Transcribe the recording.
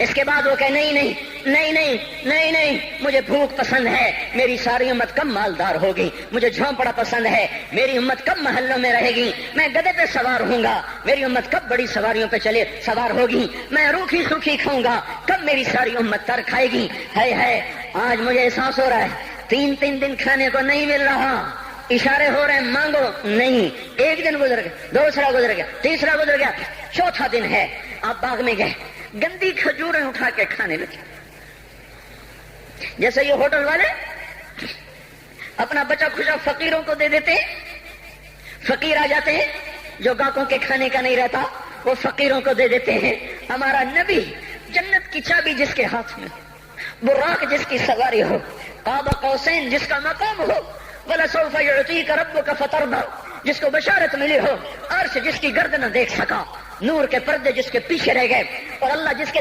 इसके बाद वो कहे नहीं नहीं नहीं नहीं नहीं नहीं, मुझे भूख पसंद है, मेरी सारी उम्मत कब मालदार होगी, मुझे झोंपड़ा पसंद है, मेरी उम्मत कब महल्लों में रहेगी, मैं गधे पे सवार होऊंगा, मेरी उम्मत कब बड़ी सवारियों पे चले सवार होगी, मैं रूखी सूखी खाऊंगा, कब मेरी सारी उम्मत तर खाएगी। है आज मुझे एहसास हो रहा है 3 दिन खाने को नहीं मिल रहा, इशारे हो रहे हैं मांगो नहीं। एक दिन गुजर गया, दूसरा गुजर गया, तीसरा गुजर गया, चौथा दिन है, आप बाग में गए, गंदी खजूरें उठा के खाने लगे। जैसे ये होटल वाले अपना बचा खुचा फकीरों को दे देते हैं, फकीर आ जाते हैं, जो गाकों के खाने का नहीं रहता वो फकीरों को दे देते हैं। हमारा नबी जन्नत की चाबी जिसके हाथ में, बुर्राक जिसकी सवारी हो, काबा कौसैन जिसका मकाम हो, वला सौफा युतीका रब्बुका फतरदा जिसको बशारत मिली हो, अर्श जिसकी गर्दन देख सका, नूर के पर्दे जिसके पीछे रह गए, और अल्लाह जिसके